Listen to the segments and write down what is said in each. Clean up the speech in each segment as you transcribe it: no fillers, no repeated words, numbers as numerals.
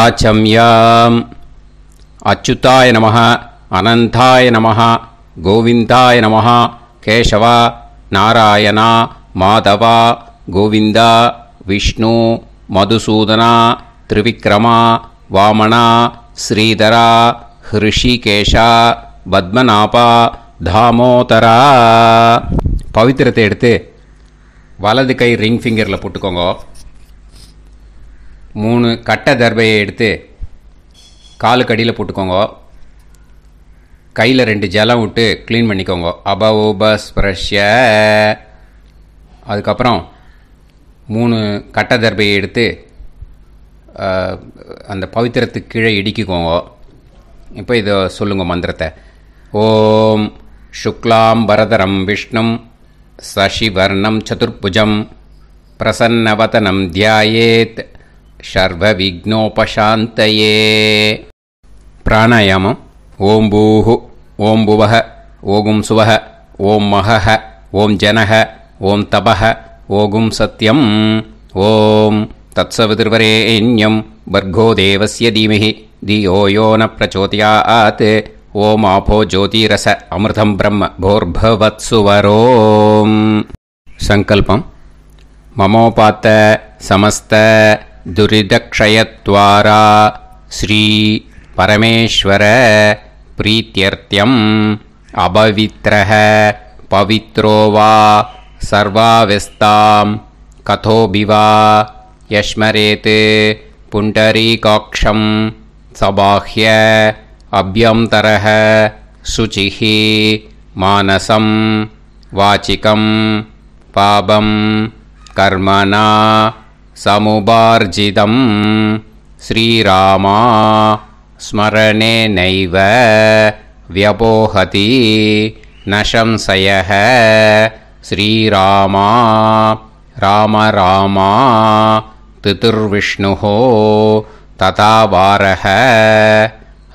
ஆச்சம்யாம். அச்சுதாய நமः, அனந்தாய நமः, கோவிந்தாய நமः, கேசவா, நாராயணா, மாதவா, கோவிந்தா, விஷ்ணு, மதுசூதனா, திரிவிக்ரமா, வாமனா, ஸ்ரீதரா, ஹிருஷிகேஷா, பத்மநாபா, தாமோதரா. பவித்திரத்தை எடுத்து வலது கை ரிங் ஃபிங்கரில் போட்டுக்கோங்க. 3 கட்டை தர்பையை எடுத்து காலுக்கடியில் போட்டுக்கோங்க. கையில் 2 ஜலம் விட்டு க்ளீன் பண்ணிக்கோங்க. அபவோபஸ்பிரஷ்ய. அதுக்கப்புறம் 3 கட்டை தர்பையை எடுத்து அந்த பவித்திரத்துக்கு கீழே இடிக்கிக்கோங்க. இப்போ இதை சொல்லுங்க மந்திரத்தை. ஓம் சுக்லாம் பரதரம் விஷ்ணும் சசிவர்ணம் சதுர்புஜம் பிரசன்னவதனம் தியாயேத் சர்வ விக்னோபசாந்தயே. பிராணாயாமம். ஓம் பூஹு, ஓம் புவஹ, ஓகும் சுவஹ, ஓம் மஹஹ, ஓம் ஜனஹ, ஓம் தபஹ, ஓகும் சத்யம். ஓம் தத்சவிதுர்வரேண்யம் பர்கோ தேவஸ்ய தீமஹி தியோ யோ ந பிரச்சோதயாத். ஓம் ஆபோ ஜோதிரச அமிர்தம் பிரம்ம போர்பவத்சுவரோம். சங்கல்பம். மமோபாத்த சமஸ்த துரிதக்ஷயத்வாரா ஸ்ரீ பரமேஸ்வர பிரீத்யர்த்தியம் அபவித்ரஹ பவித்ரோ வா சர்வாவஸ்தாம் கதோபிவா யஸ்மரேத் புண்டரீகாக்ஷம் சபாஹ்ய அப்யந்தரஹ சுசிஹி மானசம் வாச்சிகம் பாபம் கர்மணா சமுபார்ஜிதம் ஸ்ரீராமா ஸ்மரணேனைவ வ்யபோஹதி நசம்சயஹ. ஸ்ரீராமா ராம ராமா திதிர்விஷ்ணுஹோ ததா வாரஹ.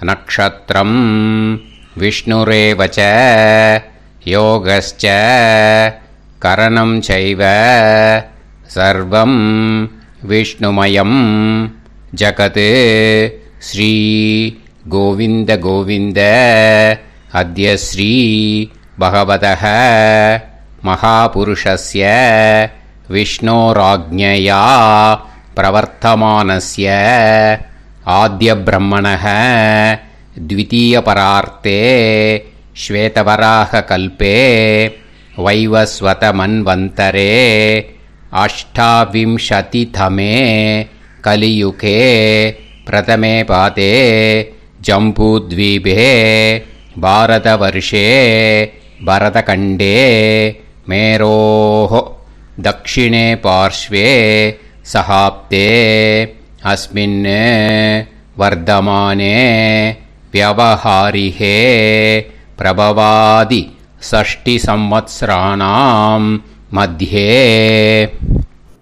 நக்ஷத்ரம் விஷ்ணுரேவச யோகஸ்ச கரணம் சைவ சர்வம் விஷ்ணுமயம் ஜகத். ஸ்ரீ கோவிந்த கோவிந்த அத்ய ஸ்ரீ பகவதः மகாபுருஷஸ்ய விஷ்ணோராஜ்ஞயா பிரவர்த்தமானஸ்ய ஆத்ய பிரம்மணः த்விதீயபரார்த்தே ஸ்வேதவராக கல்பே வைவஸ்வத மன்வந்தரே அஷ்டாவிம்சதிதமே கலியுகே பிரதமே பாதே ஜம்பூத்வீபே பாரதவர்ஷே பரதகண்டே மேரோः தக்ஷிணே பார்ஷ்வே சஹாப்தே அஸ்மின் வர்தமானே व्यवहारिहे प्रभवादि षष्टि संवत्सराणां मध्ये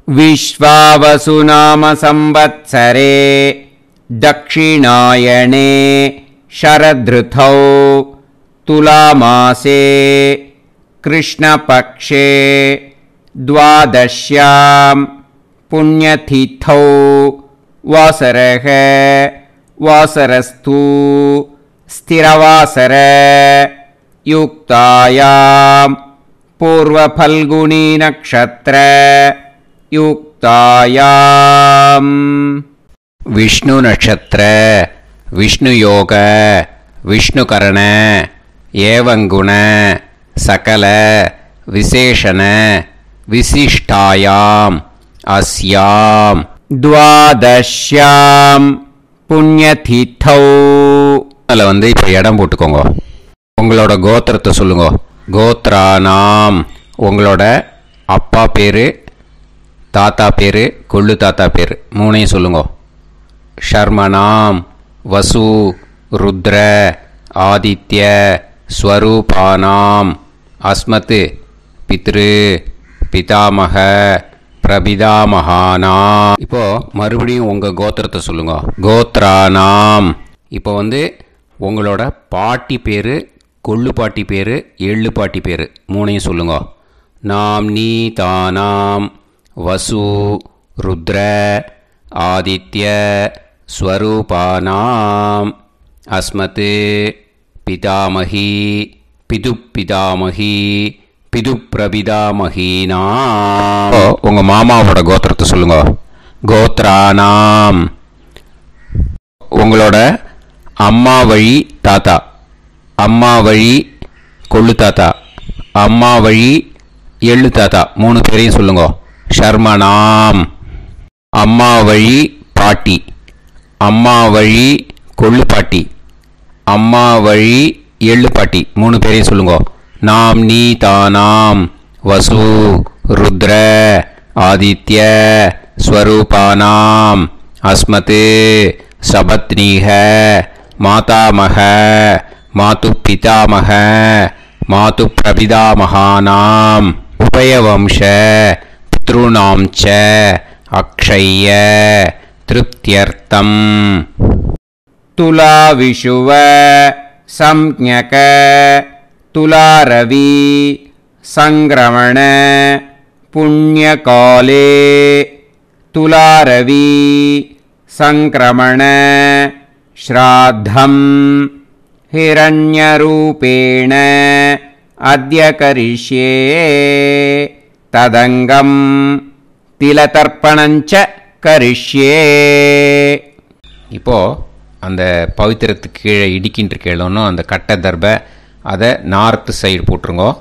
विश्वावसु नाम संवत्सरे दक्षिणायणे शरदृतौ तुलामासे कृष्णपक्षे द्वादश्यां पुण्यतिथौ वासरः वासरस्तु स्थिरवासर युक्तायां पूर्वफल्गुनी नक्षत्र युक्तायां विष्णु नक्षत्र विष्णु योग विष्णुकरण एवं गुण सकल विशेषण विशिष्टायां अस्यां द्वादश्यां புண்ணியதீர்த்தௌ. அதில் வந்து இப்போ இடம் போட்டுக்கோங்க. உங்களோட கோத்திரத்தை சொல்லுங்க. கோத்ரானாம் உங்களோட அப்பா பேர், தாத்தா பேர், கொள்ளு தாத்தா பேர் 3ஐயும் சொல்லுங்க. ஷர்மனாம் வசு ருத்ர ஆதித்ய ஸ்வரூபானாம் அஸ்மத் பித்ரு பிதாமக பிரபிதாமகானா. இப்போ மறுபடியும் உங்கள் கோத்திரத்தை சொல்லுங்க. கோத்ரானாம் இப்போ வந்து உங்களோட பாட்டி பேர், கொள்ளு பாட்டி பேர், எள்ளு பாட்டி பேர் 3ஐயும் சொல்லுங்க. நாம் நீ தானாம் வசு ருத்ர ஆதித்ய ஸ்வரூபானாம் அஸ்மத் பிதாமகி பிதுப்பிதாமகி பிதுப்பிரபிதாமகீனாம். உங்கள் மாமாவோட கோத்திரத்தை சொல்லுங்க. கோத்ரானாம் உங்களோட அம்மா வழி தாத்தா, அம்மா வழி கொள்ளு தாத்தா, அம்மா வழி எள்ளு தாத்தா, 3 பேரையும் சொல்லுங்க. ஷர்மனாம் அம்மா வழி பாட்டி, அம்மா வழி கொள்ளு பாட்டி, அம்மா வழி எள்ளு பாட்டி, 3 பேரையும் சொல்லுங்க. நாம் நீ தானாம் வசு ருத்ர ஆதித்ய ஸ்வரூபானாம் அஸ்மத் சபத்னீஹ மாதாமக மாது பிதாமக மாது பிரபிதாமகானாம் உபயவம்ச பித்ருணாம் ச அக்ஷய்ய திருப்தியர்த்தம். துலா விஷுவ சம்ஞக துலாரவி சங்கிரமண புண்ணியகாலே துலாரவி சங்கிரமண ஸ்ராத்தம் ஹிரண்யரூபேண அத்ய கரிஷ்யே ததங்கம் திலதர்ப்பணஞ்ச கரிஷ்யே. இப்போது அந்த பவித்திரத்துக்கு கீழே இடிக்கின்ற கீழே அந்த கட்டை தர்பை அதை நார்த்து சைடு போட்டுருங்கோ.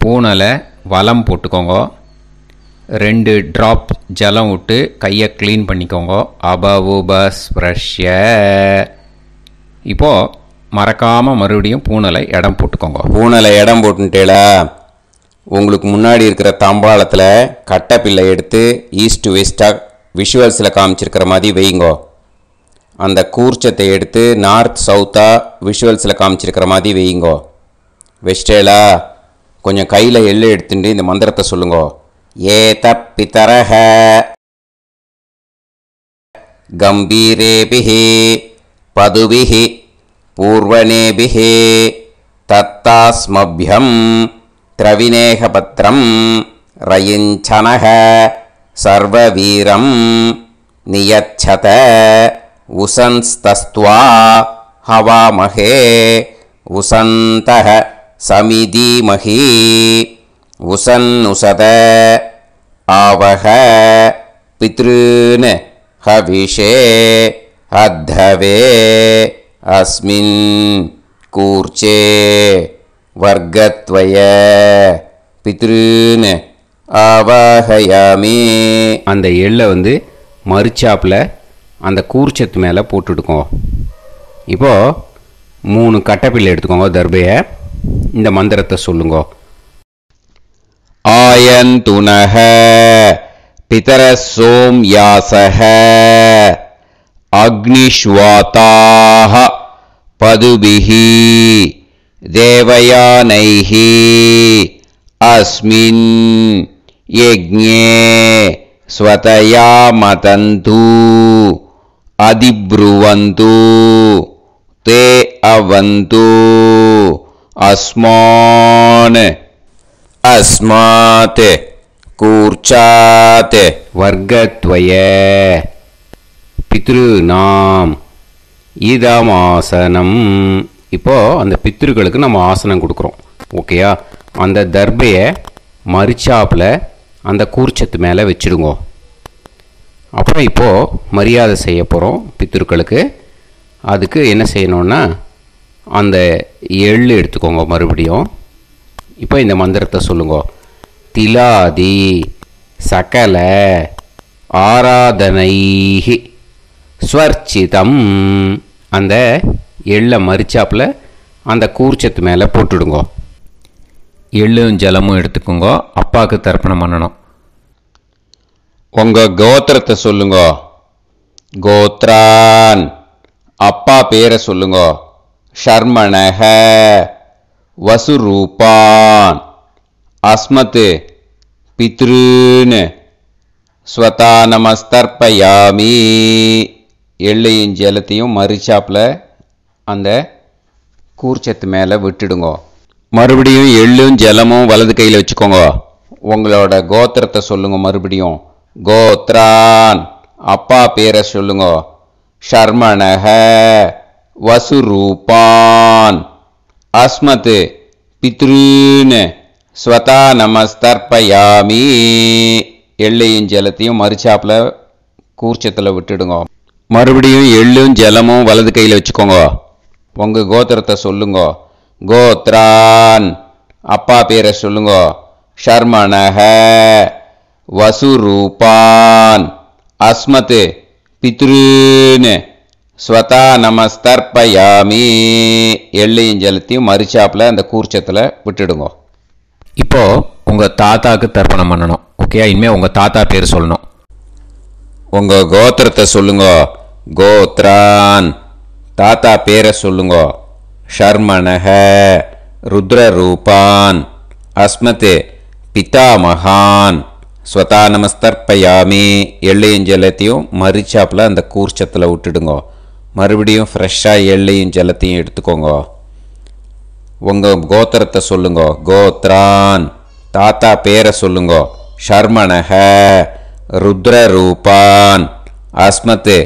பூனலை வலம் போட்டுக்கோங்க. 2 ட்ராப் ஜலம் விட்டு கையை க்ளீன் பண்ணிக்கோங்க. அபவுபஸ்ப்ரஷ்ய. இப்போது மறக்காமல் மறுபடியும் பூனலை இடம் போட்டுக்கோங்க. பூனலை இடம் போட்டுட்டேளா, உங்களுக்கு முன்னாடி இருக்கிற தாம்பாளத்தில் கட்டைப்பிள்ளை எடுத்து ஈஸ்ட் டு வெஸ்ட்டாக விஷுவல்ஸில் காமிச்சிருக்கிற மாதிரி வைங்கோ. அந்த கூர்ச்சத்தை எடுத்து நார்த் சவுத்தாக விஷுவல்ஸில் காமிச்சிருக்கிற மாதிரி வைங்கோ. வெஸ்டேலா கொஞ்சம் கையில் எள்ளு எடுத்துட்டு இந்த மந்திரத்தை சொல்லுங்கோ. ஏத பிதரஹ கம்பீரேபிஹி பதுபிஹி பூர்வணேபிஹி தத்தாஸ்மப்யம் திரவிநேகபத்ரம் ரயிஞ்சனஹ சர்வவீரம் நியச்சத உசன்ஸ்தஸ்த்வா ஹவாமஹே உசந்தஹ சமிதீமஹி உசன்னுசத ஆவஹ பித்ருன் ஹவிஷே அத்தவே அஸ்மின் கூர்ச்சே வர்க்கத்வய பித்ருன் ஆவாஹயாமி. அந்த எள்ளை மறுச்சாப்பில் அந்த கூர்ச்சத்து மேலே போட்டுடுக்கோங்க. இப்போது 3 கட்டைப்பிள்ளை எடுத்துக்கோங்க. தர்பையை இந்த மந்திரத்தை சொல்லுங்க. ஆயந்துனஹ பிதரசோம் யாசஹ அக்னிஷ்வாதாஹ பதுபிஹி தேவயானைஹி அஸ்மின் யஜ்ஞே ஸ்வதயா மதந்து அதிப்ருவந்து தே அவது அஸ்மான் அஸ்மாத் கூர்ச்சாத் வர்க்கத்வய பித்ருநாம் இதமாசனம். இப்போது அந்த பித்ருக்களுக்கு நம்ம ஆசனம் கொடுக்குறோம். ஓகேயா? அந்த தர்பையை மறுச்சாப்பில் அந்த கூர்ச்சத்து மேலே வச்சுடுங்கோ. அப்புறம் இப்போது மரியாதை செய்ய போகிறோம் பித்ருக்களுக்கு. அதுக்கு என்ன செய்யணுன்னா அந்த எள்ளு எடுத்துக்கோங்க. மறுபடியும் இப்போ இந்த மந்திரத்தை சொல்லுங்க. திலாதி சகல ஆராதனைஹி ஸ்வர்ச்சிதம். அந்த எள்ளை மரிச்சாப்பில் அந்த கூர்ச்சத்து மேலே போட்டுடுங்க. எள்ளும் ஜலமும் எடுத்துக்கோங்க. அப்பாவுக்கு தர்ப்பணம் பண்ணணும். உங்கள் கோத்திரத்தை சொல்லுங்க. கோத்ரான் அப்பா பேரை சொல்லுங்க. ஷர்மணஹ வசுரூபான் அஸ்மத் பித்ருன் ஸ்வதானமஸ்தர்ப்பயாமி. எள்ளையும் ஜலத்தையும் மறுச்சாப்பில் அந்த கூர்ச்சத்து மேலே விட்டுடுங்க. மறுபடியும் எள்ளும் ஜலமும் வலது கையில் வச்சுக்கோங்க. உங்களோட கோத்திரத்தை சொல்லுங்க. மறுபடியும் கோத்ரான் அப்பா பேரை சொல்லுங்க. ஷர்மணஹ வசுரூபான் அஸ்மத் பித்ருன் ஸ்வதா நமஸ்தர்ப்பயாமி. எள்ளையும் ஜலத்தையும் மறுச்சாப்பில் கூர்ச்சத்தில் விட்டுடுங்க. மறுபடியும் எள்ளும் ஜலமும் வலது கையில் வச்சுக்கோங்க. உங்கள் கோத்திரத்தை சொல்லுங்க. கோத்ரான் அப்பா பேரை சொல்லுங்க. ஷர்மணஹ வசுரூபான் அஸ்மத் பித்ருன் ஸ்வதா நமஸ்தர்ப்பயாமி. எள்ளையும் ஜலத்தையும் மறுச்சாப்பில் அந்த கூர்ச்சத்தில் விட்டுடுங்க. இப்போ உங்கள் தாத்தாவுக்கு தர்ப்பணம் பண்ணணும். ஓகே, இனிமேல் உங்கள் தாத்தா பேர் சொல்லணும். உங்கள் கோத்திரத்தை சொல்லுங்க. கோத்ரான் தாத்தா பேரை சொல்லுங்க. ஷர்மணஹ ருத்ரரூபான் அஸ்மத் பிதாமகான் ஸ்வதா நமஸ்தர்ப்பயாமி. எள்ளையும் ஜலத்தையும் மறிச்சாப்பில் அந்த கூர்ச்சத்தில் விட்டுடுங்க. மறுபடியும் ஃப்ரெஷ்ஷாக எள்ளையும் ஜலத்தையும் எடுத்துக்கோங்க. உங்கள் கோத்திரத்தை சொல்லுங்க. கோத்ரான் தாத்தா பேரை சொல்லுங்க. ஷர்மணஹ ருத்ரரூபான் அஸ்மத்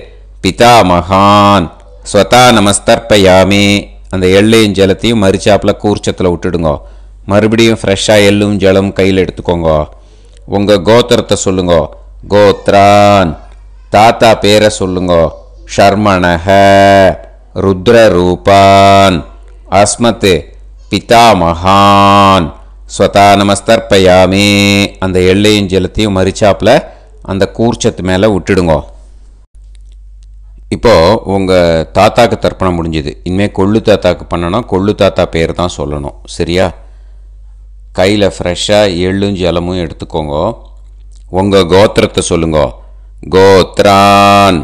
பிதாமகான் ஸ்வதா நமஸ்தர்ப்பயாமி. அந்த எள்ளையும் ஜலத்தையும் மறிச்சாப்பில் கூர்ச்சத்தில் விட்டுடுங்க. மறுபடியும் ஃப்ரெஷ்ஷாக எள்ளும் ஜலம் கையில் எடுத்துக்கோங்க. உங்கள் கோத்திரத்தை சொல்லுங்க. கோத்ரான் தாத்தா பேரை சொல்லுங்க. ஷர்மணஹ ருத்ரரூபான் அஸ்மத் பிதாமகான் ஸ்வதா நமஸ்தர்ப்பயாமி. அந்த எள்ளையும் ஜலத்தையும் மறிச்சாப்பில் அந்த கூர்ச்சத்து மேலே விட்டுடுங்க. இப்போது உங்கள் தாத்தாக்கு தர்ப்பணம் முடிஞ்சுது. இனிமேல் கொள்ளு தாத்தாக்கு பண்ணணும். கொள்ளு தாத்தா பேர் தான் சொல்லணும். சரியா? கையில் ஃப்ரெஷ்ஷாக எள்ளும் ஜலமும் எடுத்துக்கோங்க. உங்கள் கோத்திரத்தை சொல்லுங்க. கோத்ரான்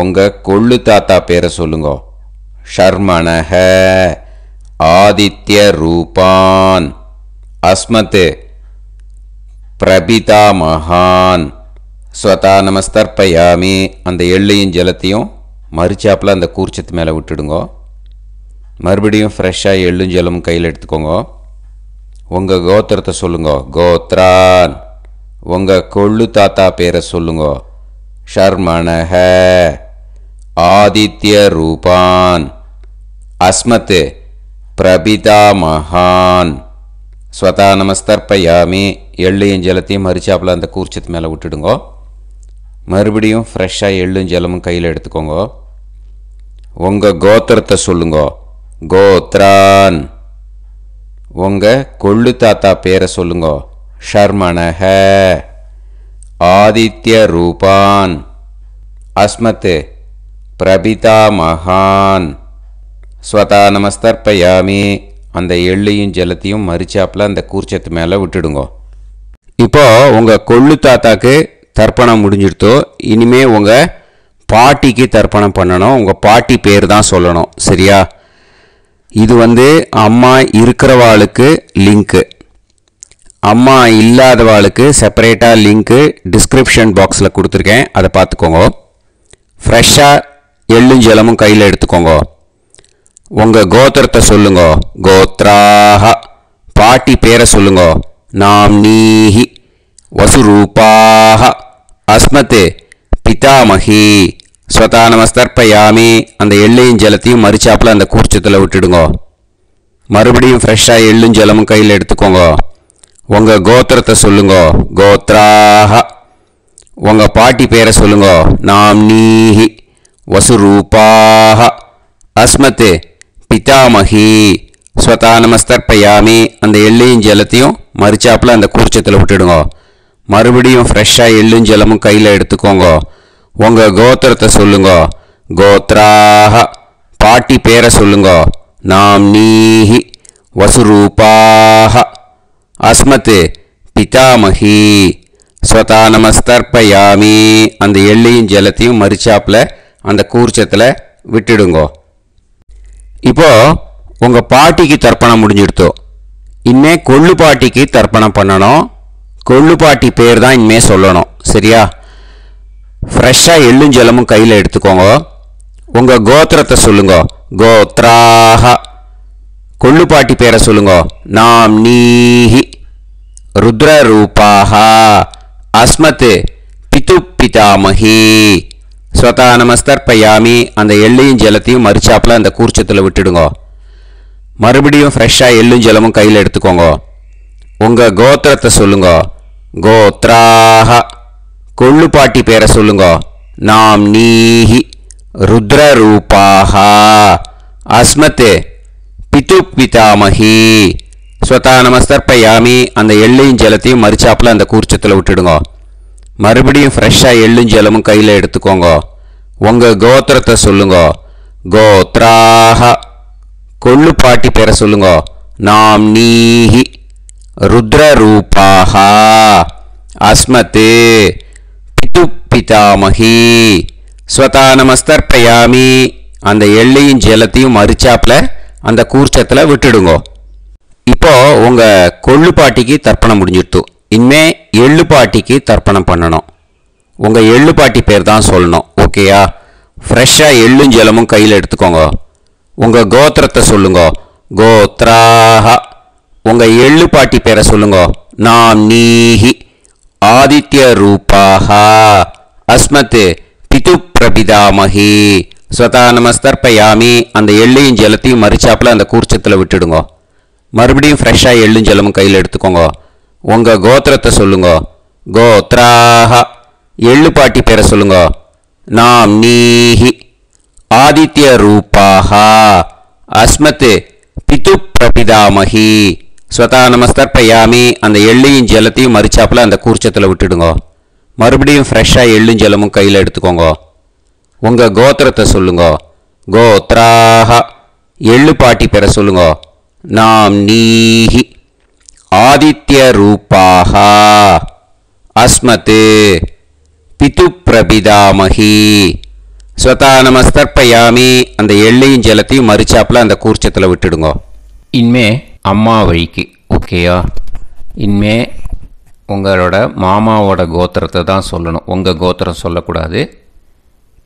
உங்கள் கொள்ளு தாத்தா பேரை சொல்லுங்க. ஷர்மணஹ ஆதித்ய ரூபான் அஸ்மத் பிரபிதாமகான் ஸ்வதா நமஸ்தர்ப்பயாமி. அந்த எள்ளையும் ஜலத்தையும் மறிச்சாப்பில் அந்த கூர்ச்சத்து மேலே விட்டுடுங்க. மறுபடியும் ஃப்ரெஷ்ஷாக எள்ளும் ஜலமும் கையில் எடுத்துக்கோங்க. உங்கள் கோத்திரத்தை சொல்லுங்க. கோத்ரான் உங்கள் கொள்ளு தாத்தா பேரை சொல்லுங்க. ஷர்மணஹ ஆதித்ய ரூபான் அஸ்மத் பிரபிதாமகான் ஸ்வதா நமஸ்தர்ப்பயாமி. எள்ளையும் ஜலத்தையும் மறிச்சாப்பில் அந்த கூர்ச்சத்து மேலே விட்டுடுங்க. மறுபடியும் ஃப்ரெஷ்ஷாக எள்ளும் ஜலமும் கையில் எடுத்துக்கோங்க. உங்கள் கோத்திரத்தை சொல்லுங்க. கோத்ரான் உங்கள் கொள்ளு தாத்தா பேரை சொல்லுங்க. ஷர்மணஹ ஆதித்ய ரூபான் அஸ்மத் பிரபிதாமகான் ஸ்வதா நமஸ்தர்ப்பயாமி. அந்த எள்ளையும் ஜலத்தையும் மறிச்சாப்பில் அந்த கூர்ச்சத்து மேலே விட்டுடுங்க. இப்போது உங்கள் கொள்ளு தாத்தாக்கு தர்ப்பணம் முடிஞ்சிடுத்தோ. இனிமேல் உங்கள் பாட்டிக்கு தர்ப்பணம் பண்ணணும். உங்கள் பாட்டி பேர் தான் சொல்லணும். சரியா? இது அம்மா இருக்கிறவாளுக்கு லிங்க்கு, அம்மா இல்லாதவாளுக்கு செப்பரேட்டாக லிங்க்கு டிஸ்கிரிப்ஷன் பாக்ஸில் கொடுத்துருக்கேன். அதை பார்த்துக்கோங்க. ஃப்ரெஷ்ஷாக எள்ளும் ஜலமும் கையில் எடுத்துக்கோங்க. உங்கள் கோத்திரத்தை சொல்லுங்க. கோத்ராஹ பாட்டி பேரை சொல்லுங்க. நாம்னீஹி வசுரூபாஹ அஸ்மத் பிதாமகி ஸ்வதா நமஸ்தர்ப்பயாமி. அந்த எள்ளையும் ஜலத்தையும் மறிச்சாப்பில் அந்த கூர்ச்சத்தில் விட்டுடுங்க. மறுபடியும் ஃப்ரெஷ்ஷாக எள்ளும் ஜலமும் கையில் எடுத்துக்கோங்க. உங்கள் கோத்திரத்தை சொல்லுங்க. கோத்ராஹ உங்கள் பாட்டி பேரை சொல்லுங்க. நாம்னீஹி வசுரூபாஹ அஸ்மத் பிதாமகி ஸ்வதா நமஸ்தர்ப்பயாமி. அந்த எள்ளையும் ஜலத்தையும் மறிச்சாப்பில் அந்த கூர்ச்சத்தில் விட்டுடுங்க. மறுபடியும் ஃப்ரெஷ்ஷாக எள்ளும் ஜலமும் கையில் எடுத்துக்கோங்க. உங்கள் கோத்திரத்தை சொல்லுங்க. கோத்ராஹ பாட்டி பேரை சொல்லுங்க. நாம்னீஹி வசுரூபாஹ அஸ்மத் பிதாமகி ஸ்வதா நமஸ்தர்ப்பயாமி. அந்த எள்ளையும் ஜலத்தையும் மறிச்சாப்பில் அந்த கூர்ச்சத்தில் விட்டுடுங்க. இப்போது உங்கள் பாட்டிக்கு தர்ப்பணம் முடிஞ்சிடுத்தோ. இனிமே கொள்ளு பாட்டிக்கு தர்ப்பணம் பண்ணணும். கொள்ளு பாட்டி பேர் தான் இனிமே சொல்லணும். சரியா? ஃப்ரெஷ்ஷாக எள்ளும் ஜலமும் கையில் எடுத்துக்கோங்க. உங்கள் கோத்திரத்தை சொல்லுங்க. கோத்ராஹ கொள்ளு பாட்டி பேரை சொல்லுங்க. நாம்னீஹி ருத்ரரூபாஹ அஸ்மத் பிது பிதாமகி ஸ்வதானமஸ்தர்ப்பயாமி அந்த எள்ளையும் ஜலத்தையும் மறிச்சாப்பில் அந்த கூர்ச்சத்தில் விட்டுடுங்க. மறுபடியும் ஃப்ரெஷ்ஷாக எள்ளும் ஜலமும் கையில் எடுத்துக்கோங்க. உங்கள் கோத்திரத்தை சொல்லுங்க. கோத்ராஹ. கொள்ளுப்பாட்டி பேரை சொல்லுங்க. நாம் நீஹி ருத்ரரூபாஹ அஸ்மத் பிது பிதாமஹி. ஸ்வதானமஸ்தர்ப்பயாமி அந்த எள்ளையும் ஜலத்தையும் மறிச்சாப்பில் அந்த கூர்ச்சத்தில் விட்டுடுங்க. மறுபடியும் ஃப்ரெஷ்ஷாக எள்ளும் ஜலமும் கையில் எடுத்துக்கோங்க. உங்கள் கோத்திரத்தை சொல்லுங்க. கோத்ராஹ. கொள்ளுப்பாட்டி பேரை சொல்லுங்க. நாம் நீஹி ருத்ரரூபாஹ அஸ்மத் பிது பிதாமஹி. ஸ்வதானமஸ்தர்ப்பயாமி அந்த எள்ளையும் ஜலத்தையும் மறிச்சாப்பில் அந்த கூர்ச்சத்தில் விட்டுடுங்க. இப்போ உங்கள் கொள்ளுப்பாட்டிக்கு தர்ப்பணம் முடிஞ்சிடுத்து. இனிமே எள்ளுப்பாட்டிக்கு தர்ப்பணம் பண்ணணும். உங்கள் எள்ளுப்பாட்டி பேர் தான் சொல்லணும். ஓகேயா? ஃப்ரெஷ்ஷாக எள்ளும் ஜலமும் கையில் எடுத்துக்கோங்க. உங்கள் கோத்திரத்தை சொல்லுங்க. கோத்ராஹ. உங்கள் எள்ளுப்பாட்டி பேரை சொல்லுங்க. நாம் நீஹி ஆதித்ய ரூபாஹ அஸ்மத் பிது பிரபிதாமஹி. ஸ்வதானமஸ்தர்ப்பயாமி அந்த எள்ளையும் ஜலத்தையும் மறிச்சாப்பில் அந்த கூர்ச்சத்தில் விட்டுடுங்க. மறுபடியும் ஃப்ரெஷ்ஷாக எள்ளும் ஜலமும் கையில் எடுத்துக்கோங்க. உங்கள் கோத்திரத்தை சொல்லுங்க. கோத்ராஹ. எள்ளுப்பாட்டி பேரை சொல்லுங்க. நாம் நீஹி ஆதித்ய ரூபாஹ அஸ்மத் பிது பிரபிதாமஹி. ஸ்வதானமஸ்தர்ப்பயாமி அந்த எள்ளையும் ஜலத்தையும் மறிச்சாப்பில் அந்த கூர்ச்சத்தில் விட்டுடுங்க. மறுபடியும் ஃப்ரெஷ்ஷாக எள்ளும் ஜலமும் கையில் எடுத்துக்கோங்க. உங்கள் கோத்திரத்தை சொல்லுங்க. கோத்ராஹ. எள்ளுப்பாட்டி பேரை சொல்லுங்க. நாம் நீஹி ஆதித்ய ரூபாஹ அஸ்மத் பிது பிரபிதாமஹி. ஸ்வதானமஸ்தர்ப்பயாமி அந்த எள்ளையும் ஜலத்தையும் மறிச்சாப்பில் அந்த கூர்ச்சத்தில் விட்டுடுங்க. இனிமே அம்மா வழிக்கு. ஓகேயா? இனிமே உங்களோட மாமாவோட கோத்திரத்தை தான் சொல்லணும். உங்கள் கோத்திரம் சொல்லக்கூடாது.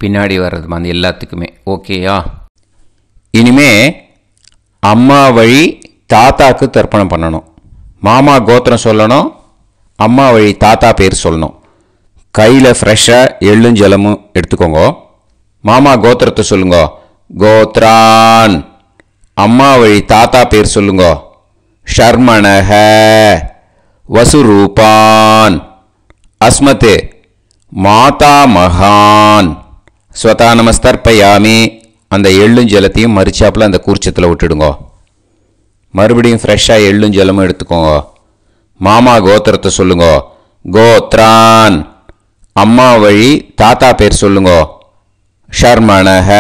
பின்னாடி வர்றது அந்த எல்லாத்துக்குமே. ஓகேயா? இனிமே அம்மா வழி தாத்தாக்கு தர்ப்பணம் பண்ணணும். மாமா கோத்திரம் சொல்லணும். அம்மா வழி தாத்தா பேர் சொல்லணும். கையில் ஃப்ரெஷ்ஷாக எள்ளும் ஜலமும் எடுத்துக்கோங்க. மாமா கோத்திரத்தை சொல்லுங்க. கோத்ரான். அம்மா வழி தாத்தா பேர் சொல்லுங்க. ஷர்மணஹ வசுரூபான் அஸ்மத் மாதா மகான். ஸ்வதானமஸ்தர்ப்பயாமி அந்த எள்ளும் ஜலத்தையும் மறிச்சாப்பில் அந்த கூர்ச்சத்தில் விட்டுடுங்க. மறுபடியும் ஃப்ரெஷ்ஷாக எள்ளும் ஜலமும் எடுத்துக்கோங்க. மாமா கோத்திரத்தை சொல்லுங்க. கோத்ரான். அம்மா வழி தாத்தா பேர் சொல்லுங்க. ஷர்மணஹ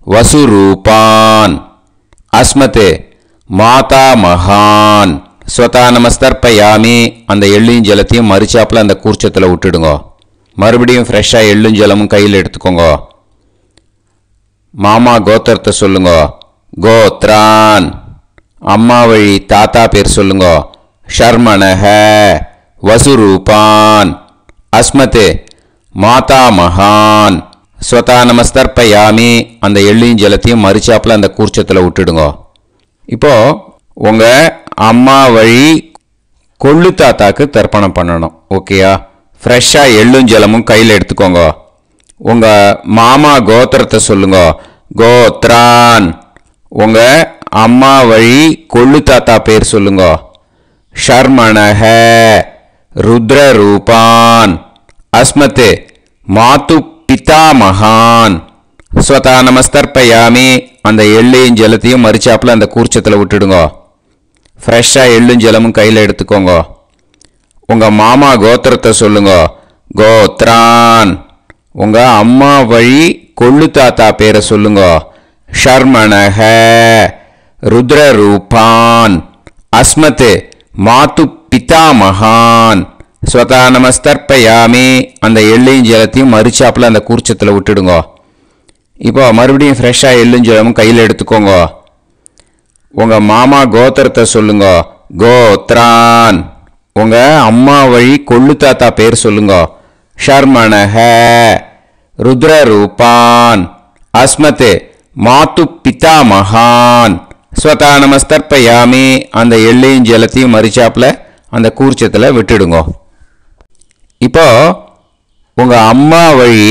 வசுரூபான் அஸ்மத் மாதா மகான். ஸ்வதானமஸ்தர்ப்பயாமி அந்த எள்ளையும் ஜலத்தையும் மறிச்சாப்பில் அந்த கூர்ச்சத்தில் விட்டுடுங்க. மறுபடியும் ஃப்ரெஷ்ஷாக எள்ளும் ஜலமும் கையில் எடுத்துக்கோங்க. மாமா கோத்திரத்தை சொல்லுங்க. கோத்ரான். அம்மா வழி தாத்தா பேர் சொல்லுங்க. ஷர்மணஹ வசுரூபான் அஸ்மத் மாதா மகான். ஸ்வதானமஸ்தர்ப்பயாமி அந்த எள்ளையும் ஜலத்தையும் மறிச்சாப்பில் அந்த கூர்ச்சத்தில் விட்டுடுங்க. இப்போது உங்கள் அம்மா வழி கொள்ளு தாத்தாக்கு தர்ப்பணம் பண்ணணும். ஓகேயா? ஃப்ரெஷ்ஷாக எள்ளும் ஜலமும் கையில் எடுத்துக்கோங்க. உங்கள் மாமா கோத்திரத்தை சொல்லுங்க. கோத்ரான். உங்கள் அம்மா வழி கொள்ளு தாத்தா பேர் சொல்லுங்க. ஷர்மணஹ ருத்ரரூபான் அஸ்மத் மாது பிதா மகான். ஸ்வதானமஸ்தர்ப்பயாமி அந்த எள்ளையும் ஜலத்தையும் மறிச்சாப்பில் அந்த கூர்ச்சத்தில் விட்டுடுங்க. ஃப்ரெஷ்ஷாக எள்ளும் ஜலமும் கையில் எடுத்துக்கோங்க. உங்கள் மாமா கோத்திரத்தை சொல்லுங்க. கோத்ரான். உங்கள் அம்மா வழி கொள்ளு தாத்தா பேரை சொல்லுங்க. ஷர்மணஹ ருத்ரரூபான் அஸ்மத் மாது பிதா மகான். ஸ்வதானமஸ்தர்ப்பயாமி அந்த எள்ளையும் ஜலத்தையும் மறிச்சாப்பில் அந்த கூர்ச்சத்தில் விட்டுடுங்க. இப்போ மறுபடியும் ஃப்ரெஷ்ஷாக எள்ளும் ஜலமும் கையில் எடுத்துக்கோங்க. உங்கள் மாமா கோத்திரத்தை சொல்லுங்க. கோத்ரான். உங்கள் அம்மா வழி கொள்ளு தாத்தா பேர் சொல்லுங்க. ஷர்மணஹ ருத்ரரூபான் அஸ்மத் மாது பிதா மகான். ஸ்வதானமஸ்தர்ப்பயாமி அந்த எள்ளையும் ஜலத்தையும் மறிச்சாப்பில் அந்த கூர்ச்சத்தில் விட்டுடுங்க. இப்போ உங்கள் அம்மா வழி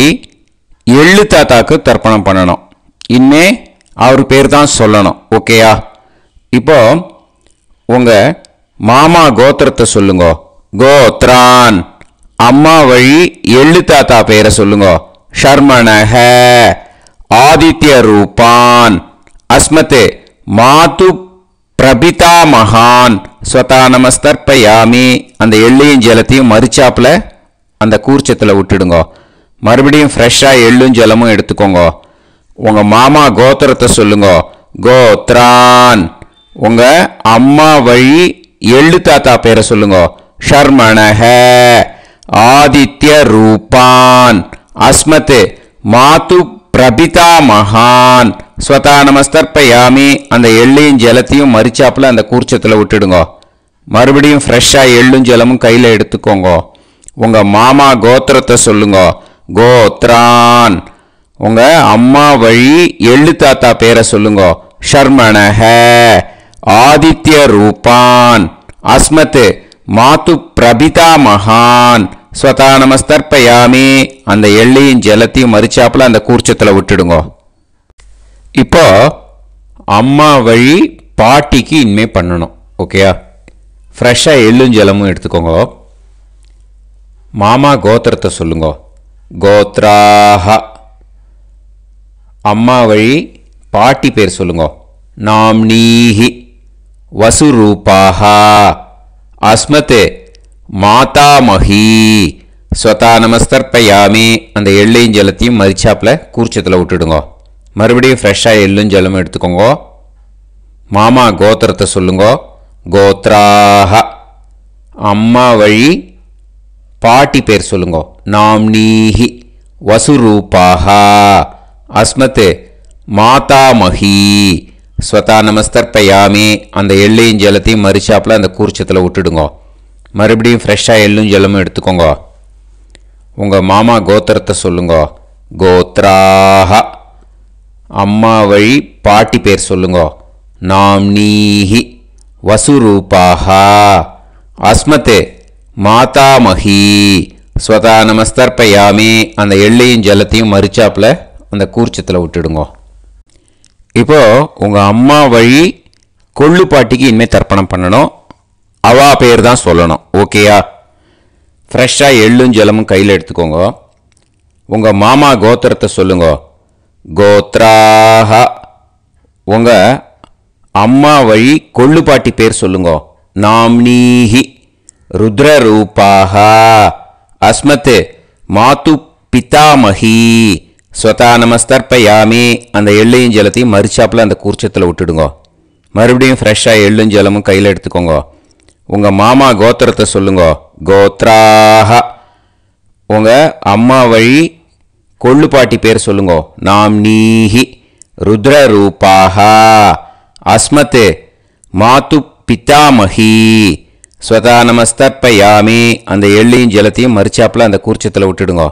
எள்ளு தாத்தாக்கு தர்ப்பணம் பண்ணணும். இனிமே அவர் பேர் தான் சொல்லணும். ஓகேயா? இப்போ உங்கள் மாமா கோத்திரத்தை சொல்லுங்க. கோத்ரான். அம்மா வழி எள்ளு தாத்தா பேரை சொல்லுங்க. ஷர்மணஹ ஆதித்ய ரூபான் அஸ்மத் மாது பிரபிதா மகான் ஸ்வதா நமஸ்தர்ப்பயாமி. அந்த எள்ளையும் ஜலத்தையும் மறிச்சாப்பில் அந்த கூர்ச்சத்தில் விட்டுடுங்க. மறுபடியும் ஃப்ரெஷ்ஷாக எள்ளும் ஜலமும் எடுத்துக்கோங்க. உங்கள் மாமா கோத்திரத்தை சொல்லுங்க. கோத்ரான். உங்கள் அம்மா வழி எள்ளு தாத்தா பேரை சொல்லுங்க. ஷர்மணஹ ஆதித்ய ரூபான் அஸ்மத் மாது பிரபிதா மகான் ஸ்வதா நமஸ்தர்ப்பயாமி. அந்த எள்ளையும் ஜலத்தையும் மறிச்சாப்பில் அந்த கூர்ச்சத்தில் விட்டுடுங்க. மறுபடியும் ஃப்ரெஷ்ஷாக எள்ளும் ஜலமும் கையில் எடுத்துக்கோங்க. உங்கள் மாமா கோத்திரத்தை சொல்லுங்க. கோத்ரான். உங்கள் அம்மா வழி எள்ளு தாத்தா பேரை சொல்லுங்க. ஷர்மணஹ ஆதித்ய ரூபான் அஸ்மத் மாது பிரபிதா மகான் ஸ்வதா நமஸ்தர்ப்பயாமி. அந்த எள்ளையும் ஜலத்தையும் மறிச்சாப்பில் அந்த கூர்ச்சத்தில் விட்டுடுங்க. இப்போ அம்மா வழி பாட்டிக்கு இனிமே பண்ணணும். ஓகேயா? ஃப்ரெஷ்ஷாக எள்ளும் ஜலமும் எடுத்துக்கோங்க. மாமா கோத்திரத்தை சொல்லுங்க. கோத்ராஹ. அம்மா வழி பாட்டி பேர் சொல்லுங்க. நாம்னீஹி வசுரூபாஹ அஸ்மத் மாதாமஹி ஸ்வதா நமஸ்தர்ப்பயாமி. அந்த எள்ளையும் ஜலத்தையும் மறிச்சாப்பில் கூர்ச்சத்தில் விட்டுடுங்க. மறுபடியும் ஃப்ரெஷ்ஷாக எள்ளும் ஜலமும் எடுத்துக்கோங்க. மாமா கோத்திரத்தை சொல்லுங்க. கோத்ராஹ. அம்மா வழி பாட்டி பேர் சொல்லுங்க. நாம்னீஹி வசுரூபாஹ அஸ்மத் மாதாமஹி ஸ்வதா நமஸ்தர்ப்பயாமி. அந்த எள்ளையும் ஜலத்தையும் மறிச்சாப்பில் அந்த கூர்ச்சத்தில் விட்டுடுங்க. மறுபடியும் ஃப்ரெஷ்ஷாக எள்ளும் ஜலமும் எடுத்துக்கோங்க. உங்கள் மாமா கோத்திரத்தை சொல்லுங்க. கோத்ராஹ. அம்மா வழி பாட்டி பேர் சொல்லுங்க. நாம்னீஹி வசுரூபாஹ அஸ்மத் மாதாமஹி ஸ்வதா நமஸ்தர்ப்பயாமி. அந்த எள்ளையும் ஜலத்தையும் மறிச்சாப்பில் அந்த கூர்ச்சத்தில் விட்டுடுங்க. இப்போ உங்கள் அம்மா வழி கொள்ளு பாட்டிக்கு இனிமேல் தர்ப்பணம் பண்ணணும். அவா பேர் தான் சொல்லணும். ஓகேயா? ஃப்ரெஷ்ஷாக எள்ளும் ஜலமும் கையில் எடுத்துக்கோங்க. உங்கள் மாமா கோத்திரத்தை சொல்லுங்க. கோத்ராஹ. உங்கள் அம்மா வழி கொள்ளு பாட்டி பேர் சொல்லுங்க. நாம்னீஹி ருத்ரரூபாஹ அஸ்மத் மாது பிதாமஹி ஸ்வதா நமஸ்தர்ப்பயாமி. அந்த எள்ளையும் ஜலத்தையும் மறிச்சாப்பில் அந்த கூர்ச்சத்தில் விட்டுடுங்க. மறுபடியும் ஃப்ரெஷ்ஷாக எள்ளும் ஜலமும் கையில் எடுத்துக்கோங்க. உங்கள் மாமா கோத்திரத்தை சொல்லுங்க. கோத்ராஹ. உங்கள் அம்மா வழி கொள்ளு பாட்டி பேர் சொல்லுங்க. நாம்னீஹி ருத்ரரூபாஹ அஸ்மத் மாது பிதாமஹி ஸ்வதா நமஸ்தர்ப்பயாமி. அந்த எள்ளையும் ஜலத்தையும் மறிச்சாப்பில் அந்த கூர்ச்சத்தில் விட்டுடுங்க.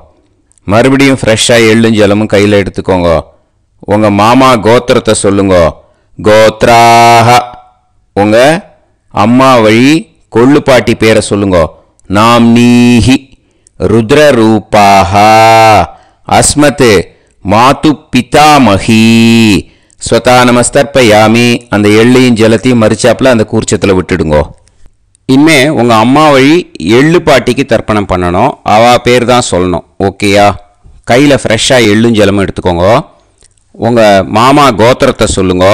மறுபடியும் ஃப்ரெஷ்ஷாக எள்ளும் ஜலமும் கையில் எடுத்துக்கோங்க. உங்கள் மாமா கோத்திரத்தை சொல்லுங்க. கோத்ராஹ. உங்கள் அம்மா வழி கொள்ளு பாட்டி பேரை சொல்லுங்க. நாம்னீஹி ருத்ரரூபாஹ அஸ்மத் மாது பிதாமஹி ஸ்வதா நமஸ்தர்ப்பயாமி. அந்த எள்ளையும் ஜலத்தையும் மறிச்சாப்பில் அந்த கூர்ச்சத்தில் விட்டுடுங்க. இனிமே உங்கள் அம்மா வழி எள்ளு பாட்டிக்கு தர்ப்பணம் பண்ணணும். அவள் பேர் தான் சொல்லணும். ஓகேயா? கையில் ஃப்ரெஷ்ஷாக எள்ளும் ஜலமும் எடுத்துக்கோங்க. உங்கள் மாமா கோத்திரத்தை சொல்லுங்க.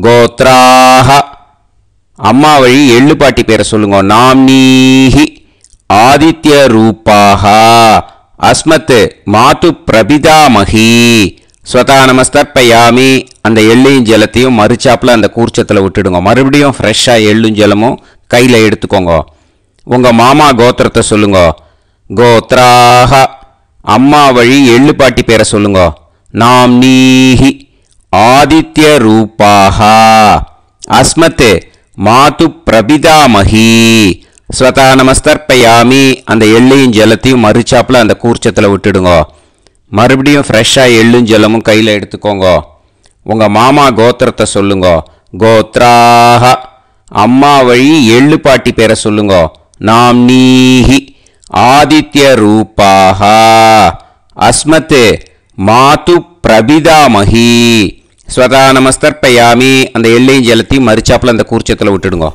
கோத்ராஹ. அம்மா வழி எள்ளு பாட்டி பேரை சொல்லுங்க. நாம்னீஹி ஆதித்ய ரூபாஹ அஸ்மத் மாது பிரபிதாமஹி ஸ்வதா நமஸ்தர்ப்பயாமி. அந்த எள்ளையும் ஜலத்தையும் மறிச்சாப்பில் அந்த கூர்ச்சத்தில் விட்டுடுங்க. மறுபடியும் ஃப்ரெஷ்ஷாக எள்ளும் ஜலமும் கையில் எடுத்துக்கோங்க. உங்கள் மாமா கோத்திரத்தை சொல்லுங்க. கோத்ராஹ. அம்மா வழி எள்ளு பாட்டி பேரை சொல்லுங்க. நாம்னீஹி ஆதித்ய ரூபாஹ அஸ்மத் மாது பிரபிதாமஹி ஸ்வதா நமஸ்தர்ப்பயாமி. அந்த எள்ளையும் ஜலத்தையும் மறிச்சாப்பில் அந்த கூர்ச்சத்தில் விட்டுடுங்க. மறுபடியும் ஃப்ரெஷ்ஷாக எள்ளும் ஜலமும் கையில் எடுத்துக்கோங்க. உங்கள் மாமா கோத்திரத்தை சொல்லுங்க. கோத்ராஹ. அம்மா வழி எள்ளு பாட்டி பேரை சொல்லுங்க. நாம்னீஹி ஆதித்ய ரூபாஹ அஸ்மத் மாது பிரபிதாமகி. ஸ்வதா நமஸ்தர்ப்பயாமி. அந்த எள்ளையும் ஜலத்தையும் மறிச்சாப்புல அந்த கூர்ச்சத்தில் விட்டுடுங்க.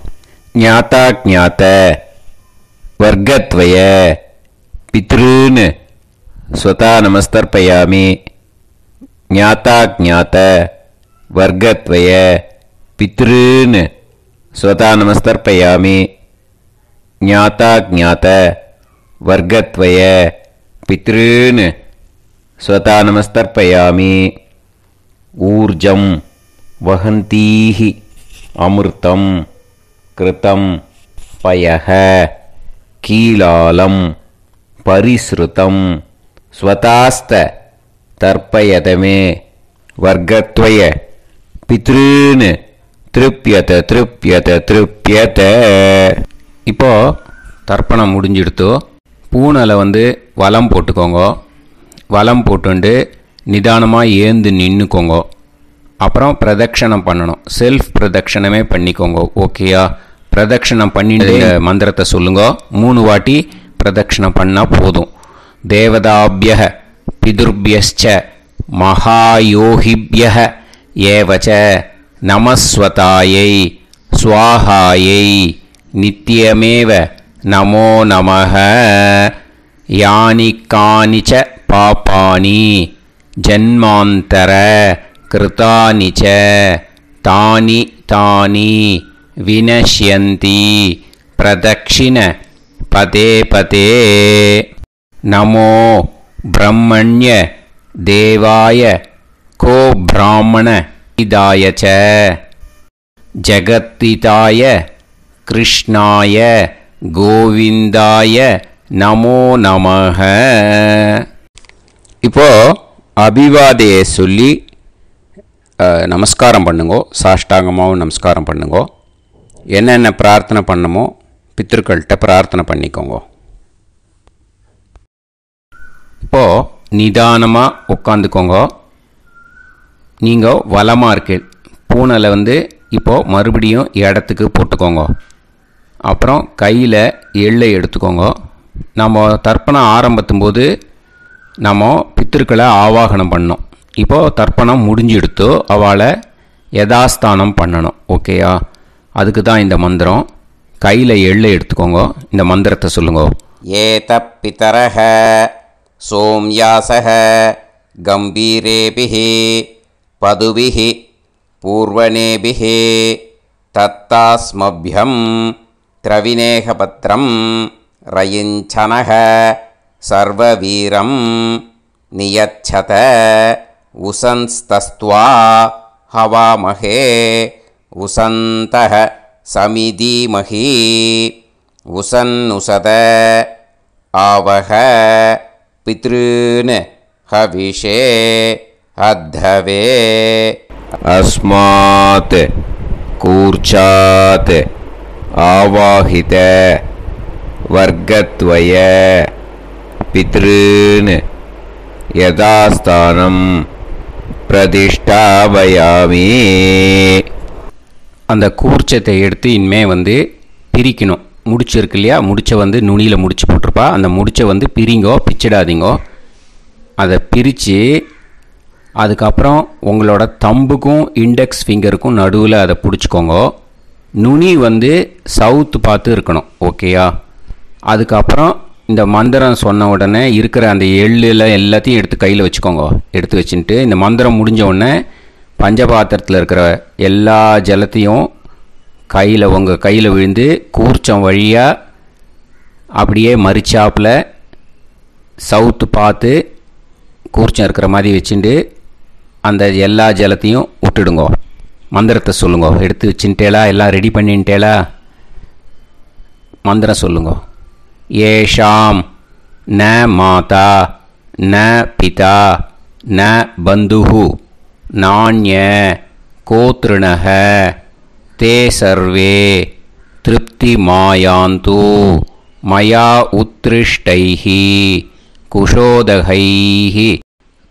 ஞாதா ஞாத வர்க்கத்வய பித்ருன் ஸ்வதா நமஸ்தர்ப்பயாமி. ஞாதா ஞாத வர்க்கத்வய பித்ருன் ஸ்வதா நமஸ்தர்ப்பயாமி. ஞாதா ஞாத வர்க்கத்வய பித்ருன் ஸ்வதா நமஸ்தர்ப்பயாமி. ஊர்ஜம் வஹந்தீஹி அமிர்தம் கிருதம் பயஹ கீலாலம் பரிஸ்ருதம் ஸ்வதாஸ்த தர்ப்பயதமே வர்க்கத்வய பித்ருன் திருப்யத திருப்யத திருப்யத. இப்போ தர்ப்பணம் முடிஞ்சிடுத்தோ பூனலை வலம் போட்டுக்கோங்க. வலம் போட்டுண்டு நிதானமாக ஏந்து நின்றுக்கோங்க. அப்புறம் பிரதட்சணம் பண்ணணும். செல்ஃப் பிரதட்சணமே பண்ணிக்கோங்க. ஓகேயா? பிரதட்சணம் பண்ணிட்டு மந்திரத்தை சொல்லுங்க. 3 வாட்டி பிரதட்சணம் பண்ணால் போதும். தேவதாபிய பிதுர்பியச்ச மகாயோகிபிய ஏவச்ச நமஸ்வதாயை ஸ்வாஹாயை நித்யமேவ நமோ நமஹ. யானி கானிச்ச பாபானி ஜன்மாந்தர கிருதானி ச தானி தானி வினஷ்யந்தி பிரதக்ஷிண பதே பதே. நமோ பிரம்மண்ய தேவாய கோ பிராமண இதாய ச ஜகத்திதாய கிருஷ்ணாய கோவிந்தாய நமோ நமஹ. இப்போ அபிவாதையை சொல்லி நமஸ்காரம் பண்ணுங்கோ. சாஷ்டாங்கமாகவும் நமஸ்காரம் பண்ணுங்கோ. என்னென்ன பிரார்த்தனை பண்ணமோ பித்திருக்கள்கிட்ட பிரார்த்தனை பண்ணிக்கோங்க. இப்போது நிதானமாக உட்காந்துக்கோங்க. நீங்கள் வலமாக இருக்கு பூனலை இப்போது மறுபடியும் இடத்துக்கு போட்டுக்கோங்க. அப்புறம் கையில் எள்ளை எடுத்துக்கோங்க. நம்ம தர்ப்பணம் ஆரம்பித்தும் போது நம்ம பித்திருக்களை ஆவாகனம் பண்ணோம். இப்போது தர்ப்பணம் முடிஞ்செடுத்தோ அவளை யதாஸ்தானம் பண்ணணும். ஓகேயா? அதுக்கு தான் இந்த மந்திரம். கையில் எள்ளை எடுத்துக்கோங்க. இந்த மந்திரத்தை சொல்லுங்க. ஏத பிதரஹ சோம்யாசஹ கம்பீரேபிஹி பதுபிஹி பூர்வணேபிஹி தத்தாஸ்மப்யம் திரவிநேகபத்ரம் ரயிஞ்சனஹ சர்வவீரம் நியச்சத உசன்ஸ்தஸ்த்வா ஹவாமஹே உசந்தஹ சமிதீமஹி உசன்னுசத ஆவஹ பித்ருன் ஹவிஷே அத்தவே. அஸ்மாத் கூர்ச்சாத் ஆவாஹித வர்க்கத்வய பித்ருன் யதாஸ்தானம் பிரதிஷ்டாபயாமி. அந்த கூர்ச்சத்தை எடுத்து இனிமே பிரிக்கணும். முடிச்சு இருக்கு இல்லையா? முடிச்சை நுனியில் முடிச்சு போட்டிருப்பா. அந்த முடிச்சை பிரிங்கோ, பிச்சிடாதீங்கோ. அதை பிரித்து அதுக்கப்புறம் உங்களோட தம்புக்கும் இண்டெக்ஸ் ஃபிங்கருக்கும் நடுவில் அதை பிடிச்சிக்கோங்க. நுனி சவுத்து பார்த்து இருக்கணும். ஓகேயா? அதுக்கப்புறம் இந்த மந்திரம் சொன்ன உடனே இருக்கிற அந்த எள்ளில் எல்லாத்தையும் எடுத்து கையில் வச்சுக்கோங்க. எடுத்து வச்சுட்டு இந்த மந்திரம் முடிஞ்ச உடனே பஞ்சபாத்திரத்தில் இருக்கிற எல்லா ஜலத்தையும் உங்கள் கையில் விழுந்து கூர்ச்சம் வழியாக அப்படியே மறிச்சாப்பில் சவுத்து பார்த்து கூர்ச்சம் இருக்கிற மாதிரி வச்சுட்டு அந்த எல்லா ஜலத்தையும் விட்டுடுங்க. மந்திரத்தை சொல்லுங்க. எடுத்து வச்சுட்டேலா? எல்லாம் ரெடி பண்ணிட்டேலா? மந்திரம் சொல்லுங்க. ஏஷாம் ந மாதா ந பிதா ந பந்துஹு நாண்ய கோத்ருணஹ தே சர்வே திருப்தி மாயாந்து மயா உத்ருஷ்டைஹி குஷோதகைஹி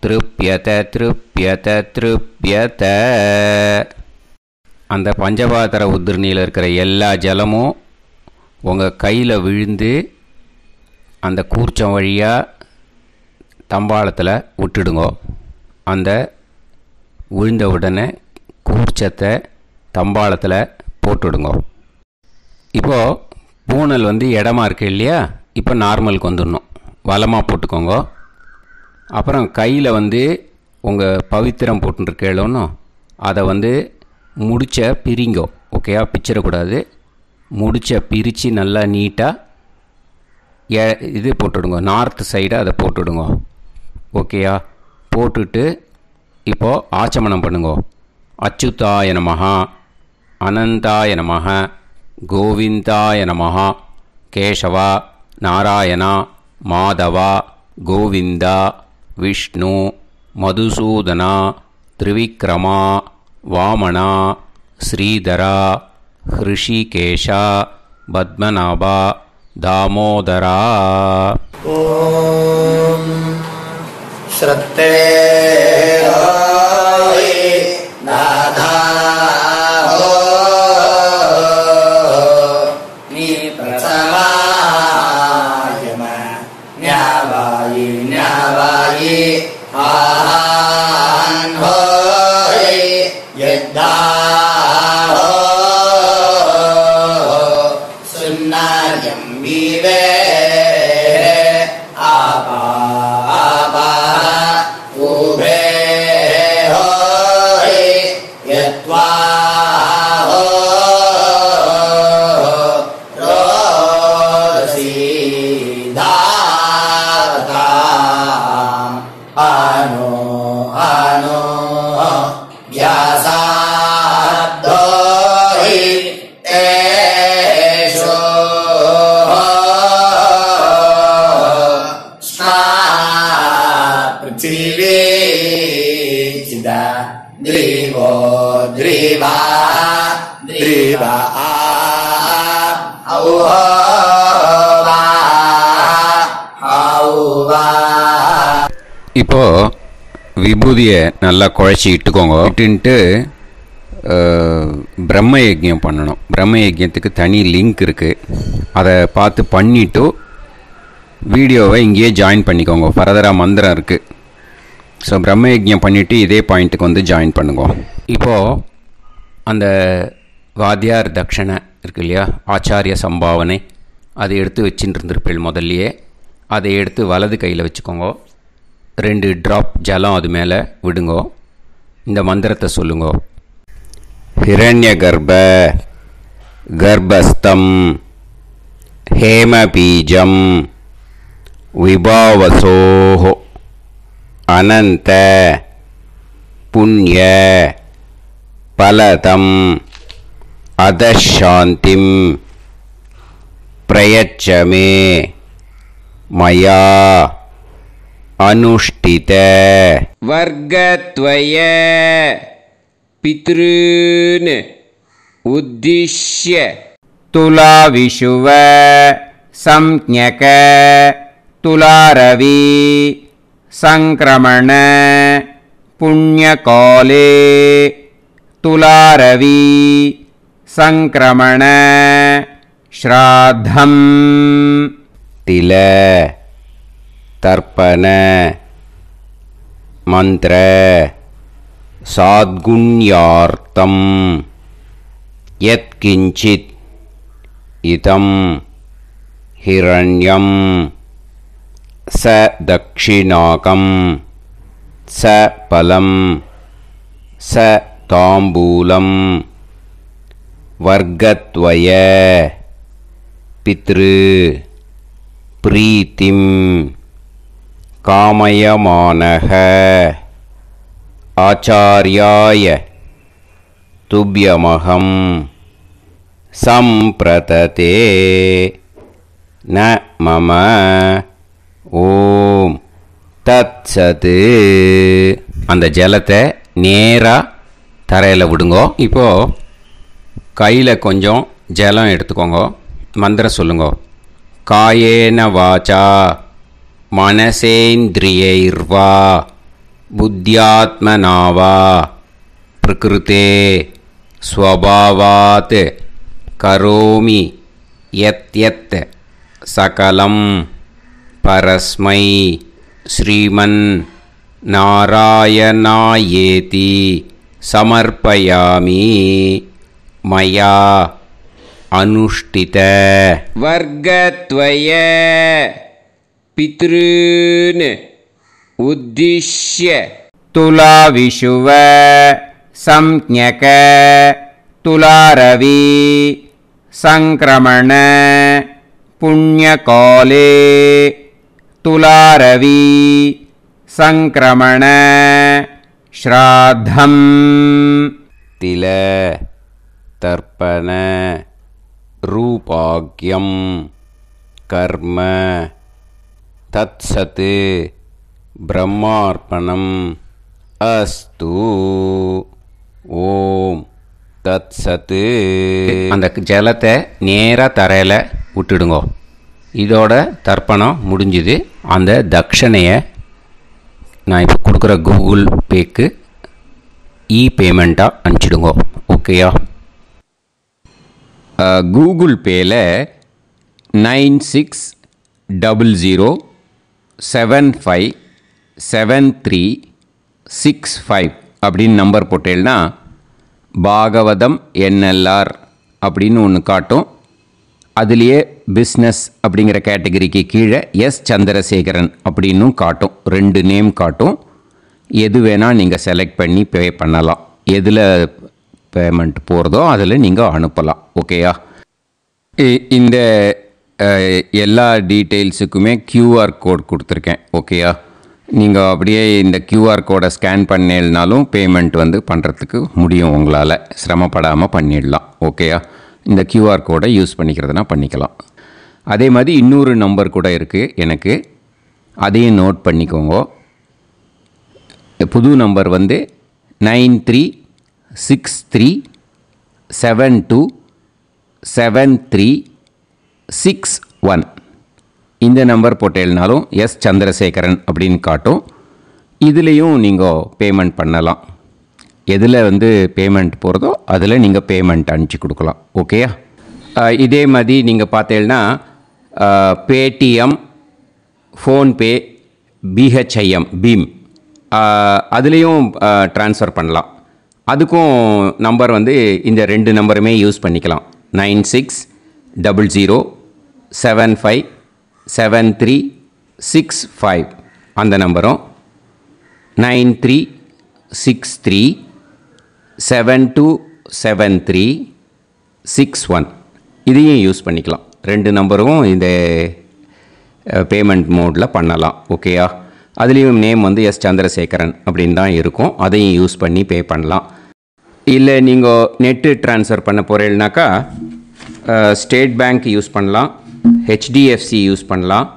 திருப்யத திருப்யத திருப்யத. அந்த பஞ்சபாத்திர உதிர்ணியில் இருக்கிற எல்லா ஜலமும் உங்கள் கையில் விழுந்து அந்த கூர்ச்சம் வழியாக தம்பாளத்தில் விட்டுடுங்க. அந்த விழுந்த உடனே கூர்ச்சத்தை தம்பாளத்தில் போட்டுவிடுங்க. இப்போது பூனல் இடமா இருக்கு இல்லையா, இப்போ நார்மலுக்கு வந்துடணும். வலமாக போட்டுக்கோங்க. அப்புறம் கையில் உங்கள் பவித்திரம் போட்டுருக்கேளோன்னு அதை முடிச்ச பிரிங்கோ. ஓகேயா, பிச்சிடக்கூடாது. முடிச்ச பிரித்து நல்லா நீட்டாக இது போட்டுவிடுங்க. நார்த் சைடை அதை போட்டுவிடுங்க. ஓகேயா, போட்டுட்டு இப்போது ஆச்சமனம் பண்ணுங்க. அச்சுதாய நமஹ, அனந்தாய நமஹ, கோவிந்தாய நமஹ, கேசவா, நாராயணா, மாதவா, கோவிந்தா, விஷ்ணு, மதுசூதனா, திரிவிக்ரமா, வாமனா, ஸ்ரீதரா, ஹிருஷிகேஷா, பத்மநாபா, தாமோதரா. ஓம் ஸ்ரத்தே நாதா நீ பிரசவாயம ஞாவாயி ஞாவாயி ஆஹான் ஹோய் யத்தா சுன்னாயம் வீவே ஆபா ஆபா உபே ஹோய் யத்வா ரோசி தாவதா ஆனோ ஆனோ வ்யாசாப்தோஹி தேஷோ ஸ்னா பிருத்திவி சிதா த்ரிவோ த்ரிவா த்ரிவா ஔவா ஔவா. இப்போது விபூதியை நல்லா குழச்சி இட்டுக்கோங்க. இட்டுன்ட்டு பிரம்ம யஜ்யம் பண்ணணும். பிரம்ம யஜ்யத்துக்கு தனி லிங்க் இருக்குது. அதை பார்த்து பண்ணிவிட்டு வீடியோவை இங்கேயே ஜாயின் பண்ணிக்கோங்க. ஃபர்தராக மந்திரம் இருக்குது. ஸோ பிரம்ம யஜ்யம் பண்ணிவிட்டு இதே பாயிண்ட்டுக்கு ஜாயின் பண்ணுங்க. இப்போது அந்த வாத்தியார் தட்சணை இருக்கு இல்லையா, ஆச்சாரிய சம்பாவனை, அதை எடுத்து வச்சுட்டு இருந்திருப்பேள் முதல்லையே. அதை எடுத்து வலது கையில் வச்சுக்கோங்க. 2 ட்ராப் ஜலம் அது மேலே விடுங்கோ. இந்த மந்திரத்தை சொல்லுங்கோ. ஹிரண்ய கர்ப்ப கர்ப்பஸ்தம் ஹேமபீஜம் விபாவசோஹோ அனந்த புண்ணிய பலதம் அதசாந்திம் பிரயச்சமே மயா அனுஷ்டித வர்க்கத்வய பித்ருன் உத்திஷ்ய துலாவிஷுவ சம்ஞக துலாரவி சங்கிரமண புண்ணியகாலே துலாரவி சங்கிரமண ஸ்ராத்தம் தில தர்ப்பண மந்திர சாத்குண்யார்த்தம் யத்கிஞ்சித் இதம் ஹிரண்யம் ச தக்ஷிணாகம் ச பலம் ச தாம்பூலம் வர்க்கத்வய பித்ரு பிரீத்திம் காமயமானஹ ஆச்சார்யாய துப்யமகம் சம்பிரததே ந மம ஓம் தத்சத். அந்த ஜலத்தை நேராக தரையில் விடுங்கோ. இப்போது கையில் கொஞ்சம் ஜலம் எடுத்துக்கோங்க. மந்திரம் சொல்லுங்க. காயேன வாச்சா மனசேந்திரியைர்வா புத்தியாத்மனாவா பிரகிருதே ஸ்வபாவாத் கரோமி யத் யத் சகலம் பரஸ்மை ஸ்ரீமன் நாராயணாயேதி சமர்ப்பயாமி மயா அனுஷ்டித வர்க்கத்வய பித்ருன் உத்திஷ்ய துலாவிஷுவ சம்ஞக துலாரவி சங்கிரமண புண்ணியகாலே துலாரவி சங்கிரமண ஸ்ராத்தம் தில தர்ப்பண ரூபாக்யம் கர்ம தத்சத் பிரம்மார்ப்பணம் அஸ்து. ஓம் தத்சத். அந்த ஜலத்தை நேராக தரையில் விட்டுடுங்கோ. இதோட தர்ப்பணம் முடிஞ்சுது. அந்த தட்சணையை நான் இப்போ கொடுக்குற கூகுள் பேக்கு பேமெண்ட்டாக அனுப்பிச்சிடுங்கோ. ஓகேயா? கூகுள் பேயில் 9600757365 அப்படின்னு நம்பர் போட்டேன்னா பாகவதம் NLR அப்படின்னு ஒன்று காட்டும். அதுலேயே பிஸ்னஸ் அப்படிங்கிற கேட்டகரிக்கு கீழே எஸ் சந்திரசேகரன் அப்படின்னும் காட்டும். 2 நேம் காட்டும். எது வேணால் நீங்கள் செலக்ட் பண்ணி பே பண்ணலாம். எதில் பேமெண்ட் போகிறதோ அதில் நீங்கள் அனுப்பலாம். ஓகேயா? இந்த எல்லா டீட்டெயில்ஸுக்குமே QR கோட் கொடுத்துருக்கேன். ஓகேயா? நீங்கள் அப்படியே இந்த QR கோடை ஸ்கேன் பண்ணேல்னாலும் பேமெண்ட் பண்ணுறதுக்கு முடியும். உங்களால் சிரமப்படாமல் பண்ணிடலாம். ஓகேயா? இந்த QR கோடை யூஸ் பண்ணிக்கிறதுனா பண்ணிக்கலாம். அதே மாதிரி இன்னொரு நம்பர் கூட இருக்குது எனக்கு. அதையும் நோட் பண்ணிக்கோங்க. புது நம்பர் 9363727361. இந்த நம்பர் போட்டேல்னாலும் எஸ் சந்திரசேகரன் அப்படின்னு காட்டும். இதுலேயும் நீங்கள் பேமெண்ட் பண்ணலாம். எதில் பேமெண்ட் போகிறதோ அதில் நீங்கள் பேமெண்ட் அனுப்பிச்சி கொடுக்கலாம். ஓகேயா? இதே மாதிரி நீங்கள் பார்த்தீங்கன்னா பேடிஎம், ஃபோன்பே, பிஹெச்ஐஎம், பீம் அதுலேயும் ட்ரான்ஸ்ஃபர் பண்ணலாம். அதுக்கும் நம்பர் இந்த 2 நம்பருமே யூஸ் பண்ணிக்கலாம். 9600757365 அந்த நம்பரும் 9363727361 இதையும் யூஸ் பண்ணிக்கலாம். 2 நம்பரும் இந்த பேமெண்ட் மோடில் பண்ணலாம். ஓகேயா? அதுலேயும் நேம் எஸ் சந்திரசேகரன் அப்படின்னு தான் இருக்கும். அதையும் யூஸ் பண்ணி பே பண்ணலாம். இல்லை நீங்கள் நெட்டு ட்ரான்ஸ்ஃபர் பண்ண போகிறீங்கனாக்கா ஸ்டேட் பேங்க் யூஸ் பண்ணலாம், HDFC யூஸ் பண்ணலாம்,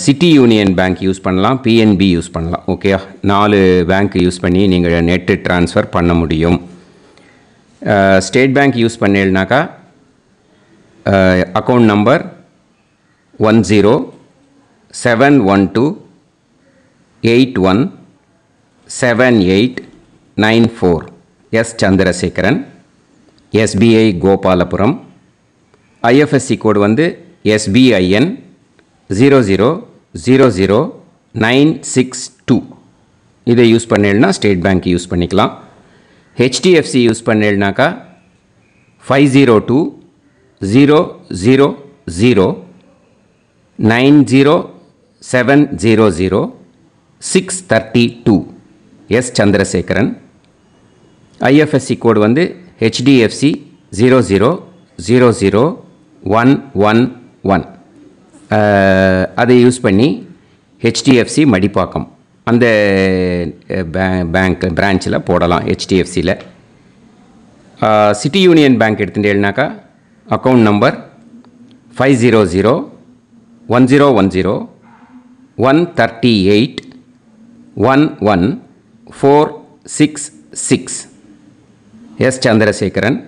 சிட்டி யூனியன் பேங்க் யூஸ் பண்ணலாம், PNB யூஸ் பண்ணலாம். ஓகேயா? 4 பேங்க் யூஸ் பண்ணி நீங்கள் நெட்டு ட்ரான்ஸ்ஃபர் பண்ண முடியும். ஸ்டேட் பேங்க் யூஸ் பண்ணீங்கனாக்கா account number 10712817894 S Chandrasekaran, SBI Gopalapuram. IFSC code SBIN 0000962. இதை யூஸ் பண்ணேன்னா ஸ்டேட் பேங்க் யூஸ் பண்ணிக்கலாம். HDFC யூஸ் பண்ணேன்னாக்கா 5020009007000632 S Chandrasekaran. IFSC code HDFC 0000111. அதை யூஸ் பண்ணி HDFC மடிப்பாக்கம் அந்த பேங்க் பிரான்ச்சில் போடலாம். HDFCயில் சிட்டி யூனியன் பேங்க் எடுத்துட்டேன்னாக்கா account number 5001010381146 S Chandrasekaran.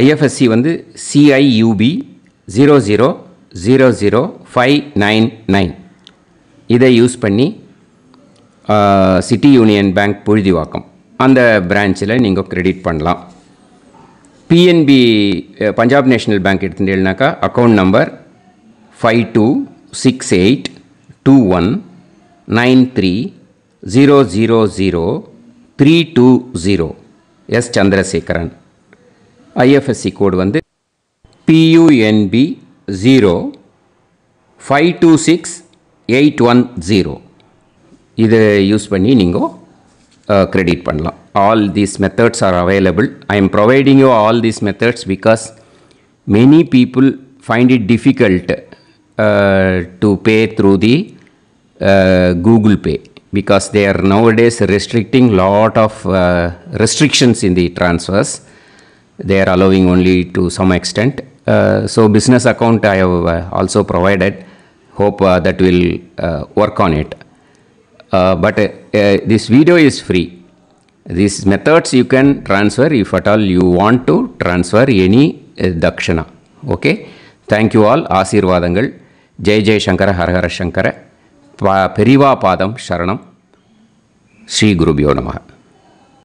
IFSC CIUB 0000599. இதை யூஸ் பண்ணி சிட்டி யூனியன் பேங்க் புழுதிவாக்கம் அந்த பிரான்ச்சில் நீங்கள் கிரெடிட் பண்ணலாம். PNB பஞ்சாப் நேஷ்னல் பேங்க் எடுத்துட்டேன்னாக்கா account number 5268 2193000320 S Chandrasekaran. IFSC code வந்து PUNB 0526810. இதை யூஸ் பண்ணி நீங்கள் கிரெடிட் பண்ணலாம். All these methods are available. I am providing you all these methods because many people find it difficult to pay through the Google Pay because they are nowadays restricting lot of restrictions in the transfers. They are allowing only to some extent. So business account I have also provided. Hope that will work on it. But this video is free. These methods you can transfer if at all you want to transfer any dakshana. Okay. Thank you all. ஆசீர்வாதங்கள். ஜெய் ஜெய் சங்கர ஹரஹர சங்கர. பெரிவா பாதம் சரணம். ஸ்ரீ குருபியோ நமஹ.